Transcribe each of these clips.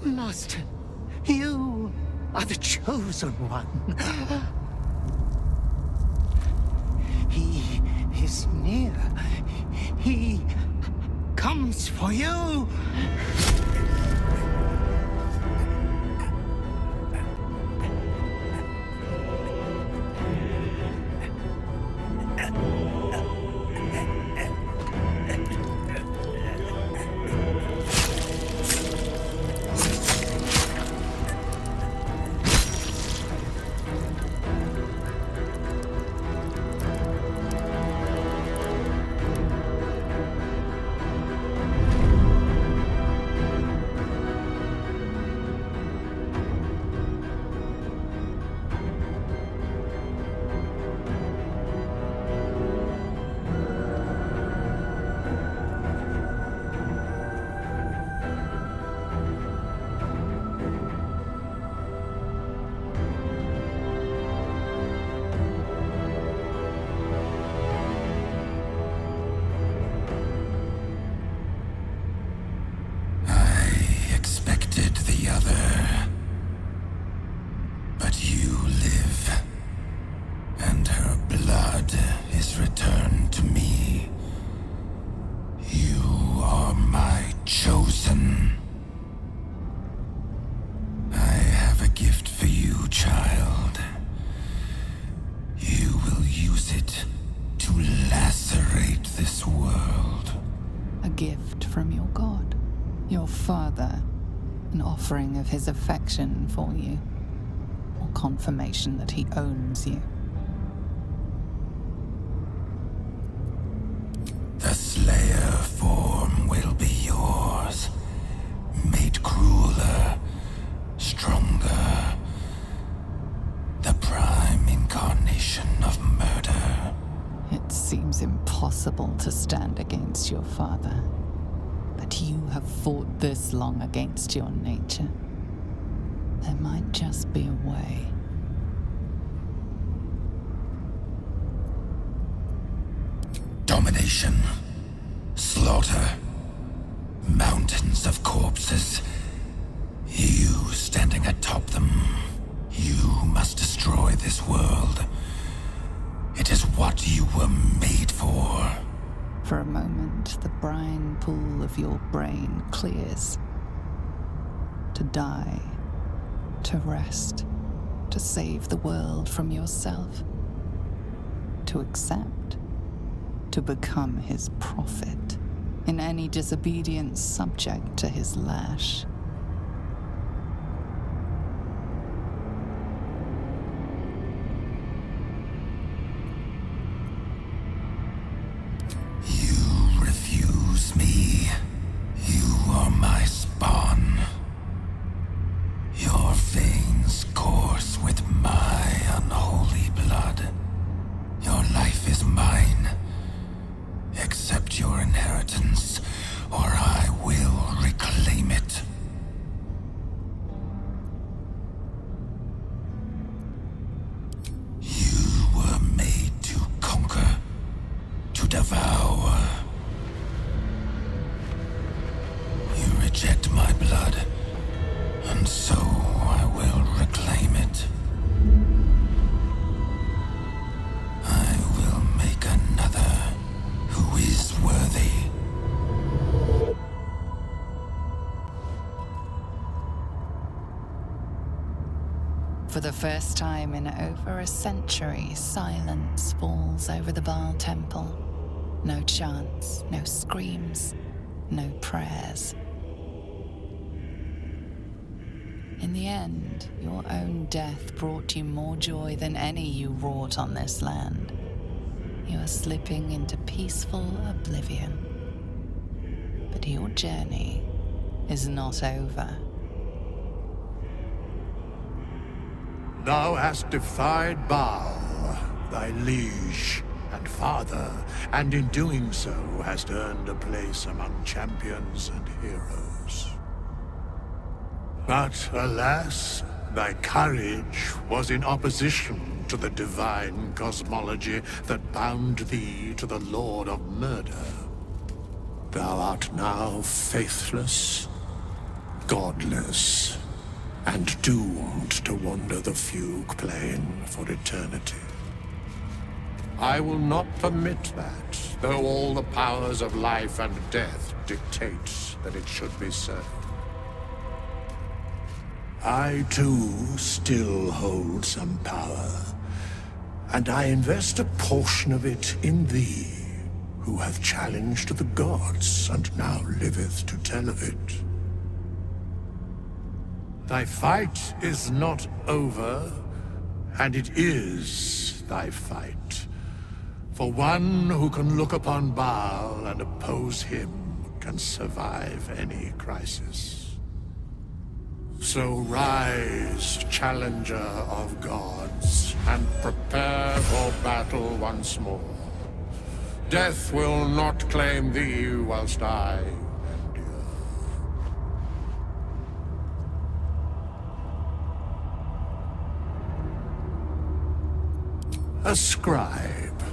Master, you are the chosen one. He is near. He comes for you. Father, an offering of his affection for you, or confirmation that he owns you. The Slayer form will be yours, made crueler, stronger, the prime incarnation of murder. It seems impossible to stand against your father. But you have fought this long against your nature. There might just be a way. Domination, slaughter, mountains of corpses. You standing atop them. You must destroy this world. It is what you were made for. For a moment, the brine pool of your brain clears. To die, to rest, to save the world from yourself. To accept, to become his prophet, in any disobedience subject to his lash. For the first time in over a century, silence falls over the Baal temple. No chants, no screams, no prayers. In the end, your own death brought you more joy than any you wrought on this land. You are slipping into peaceful oblivion. But your journey is not over. Thou hast defied Baal, thy liege and father, and in doing so hast earned a place among champions and heroes. But alas, thy courage was in opposition to the divine cosmology that bound thee to the Lord of Murder. Thou art now faithless, godless, and doomed to wander the fugue plane for eternity. I will not permit that, though all the powers of life and death dictate that it should be so. I, too, still hold some power, and I invest a portion of it in thee, who hath challenged the gods and now liveth to tell of it. Thy fight is not over, and it is thy fight. For one who can look upon Baal and oppose him can survive any crisis. So rise, challenger of gods, and prepare for battle once more. Death will not claim thee whilst I endure. A scribe,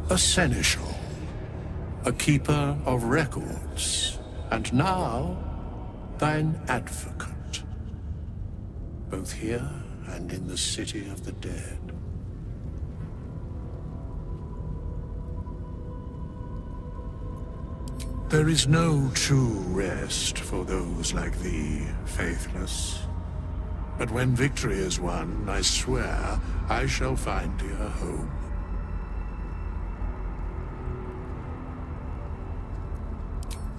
a seneschal, a keeper of records, and now thine advocate, both here and in the city of the dead. There is no true rest for those like thee, faithless. But when victory is won, I swear I shall find thee a home.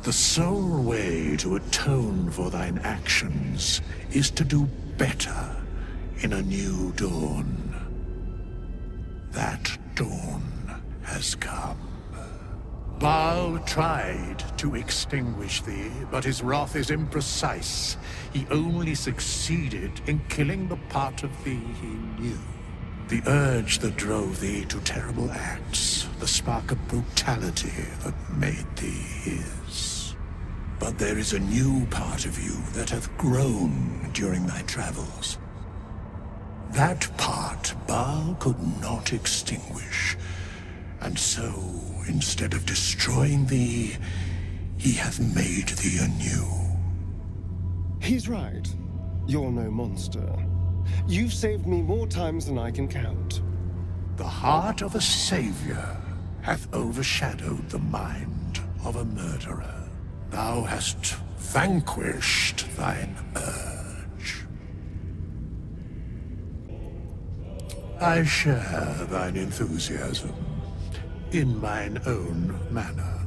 The sole way to atone for thine actions is to do better in a new dawn. That dawn has come. Baal tried to extinguish thee, but his wrath is imprecise. He only succeeded in killing the part of thee he knew. The urge that drove thee to terrible acts, the spark of brutality that made thee his. But there is a new part of you that hath grown during thy travels. That part Baal could not extinguish, and so, instead of destroying thee, he hath made thee anew. He's right. You're no monster. You've saved me more times than I can count. The heart of a savior hath overshadowed the mind of a murderer. Thou hast vanquished thine urge. I share thine enthusiasm in mine own manner.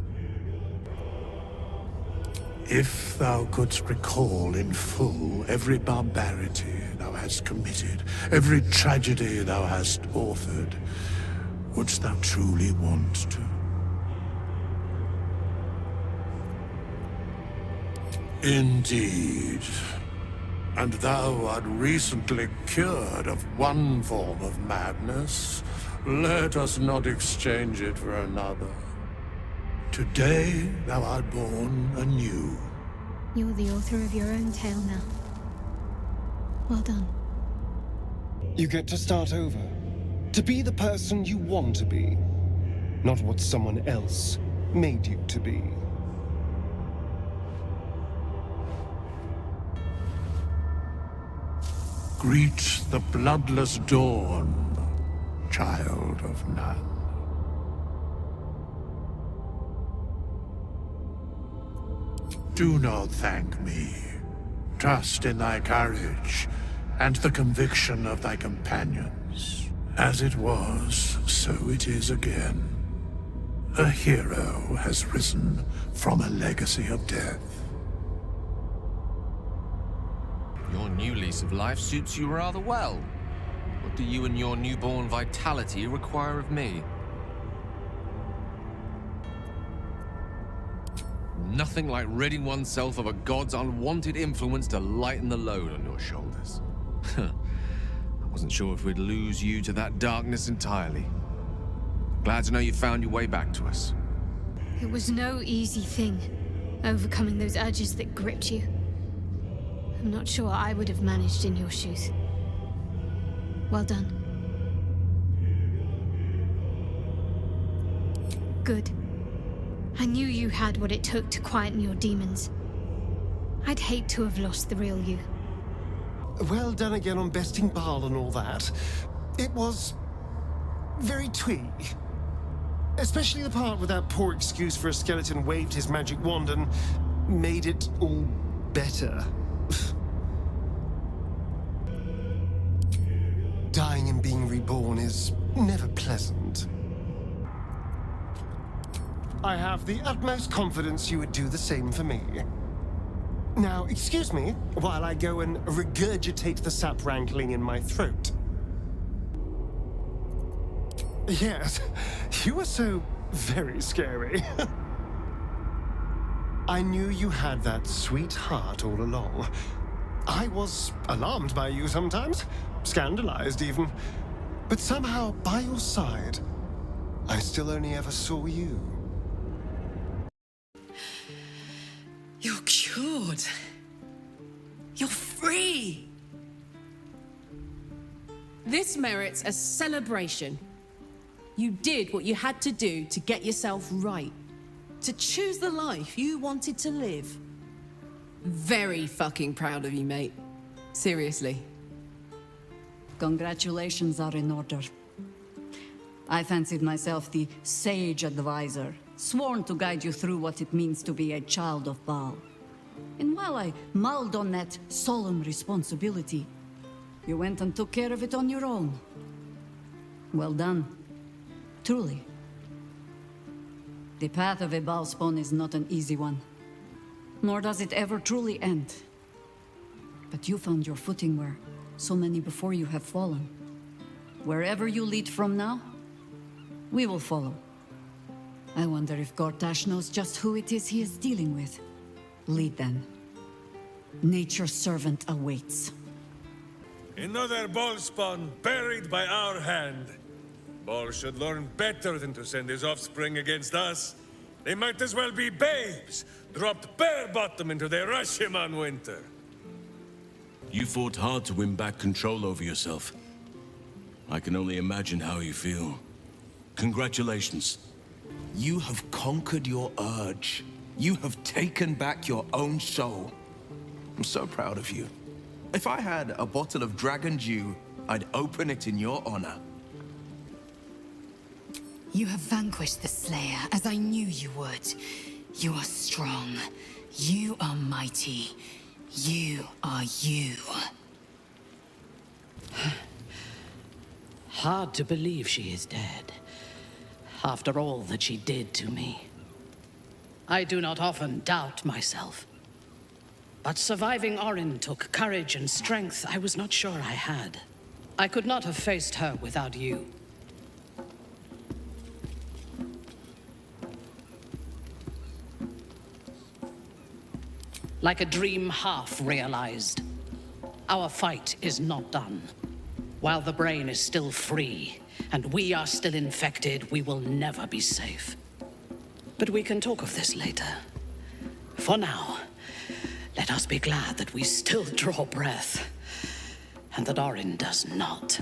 If thou couldst recall in full every barbarity thou hast committed, every tragedy thou hast authored, wouldst thou truly want to? Indeed. And thou art recently cured of one form of madness. Let us not exchange it for another. Today thou art born anew. You're the author of your own tale now. Well done. You get to start over. To be the person you want to be. Not what someone else made you to be. Greet the bloodless dawn, child of none. Do not thank me. Trust in thy courage and the conviction of thy companions. As it was, so it is again. A hero has risen from a legacy of death. Your new lease of life suits you rather well. What do you and your newborn vitality require of me? Nothing like ridding oneself of a god's unwanted influence to lighten the load on your shoulders. I wasn't sure if we'd lose you to that darkness entirely. Glad to know you found your way back to us. It was no easy thing, overcoming those urges that gripped you. I'm not sure I would have managed in your shoes. Well done. Good. I knew you had what it took to quieten your demons. I'd hate to have lost the real you. Well done again on besting Baal and all that. It was very twee. Especially the part with that poor excuse for a skeleton waved his magic wand and made it all better. Dying and being reborn is never pleasant. I have the utmost confidence you would do the same for me. Now, excuse me while I go and regurgitate the sap rankling in my throat. Yes, you were so very scary. I knew you had that sweet heart all along. I was alarmed by you sometimes, scandalized even. But somehow, by your side, I still only ever saw you. You're cured. You're free. This merits a celebration. You did what you had to do to get yourself right. To choose the life you wanted to live. Very fucking proud of you, mate. Seriously. Congratulations are in order. I fancied myself the sage advisor, sworn to guide you through what it means to be a child of Baal. And while I mulled on that solemn responsibility, you went and took care of it on your own. Well done. Truly. The path of a Baal spawn is not an easy one, nor does it ever truly end. But you found your footing where so many before you have fallen. Wherever you lead from now, we will follow. I wonder if Gortash knows just who it is he is dealing with. Lead then. Nature's servant awaits. Another Baal spawn buried by our hand. Baal should learn better than to send his offspring against us. They might as well be babes, dropped bare bottom into the Rashiman winter. You fought hard to win back control over yourself. I can only imagine how you feel. Congratulations. You have conquered your urge. You have taken back your own soul. I'm so proud of you. If I had a bottle of dragon dew, I'd open it in your honor. You have vanquished the Slayer, as I knew you would. You are strong. You are mighty. You are you. Hard to believe she is dead, after all that she did to me. I do not often doubt myself. But surviving Orin took courage and strength I was not sure I had. I could not have faced her without you. Like a dream half realized. Our fight is not done. While the brain is still free, and we are still infected, we will never be safe. But we can talk of this later. For now, let us be glad that we still draw breath, and that Orin does not.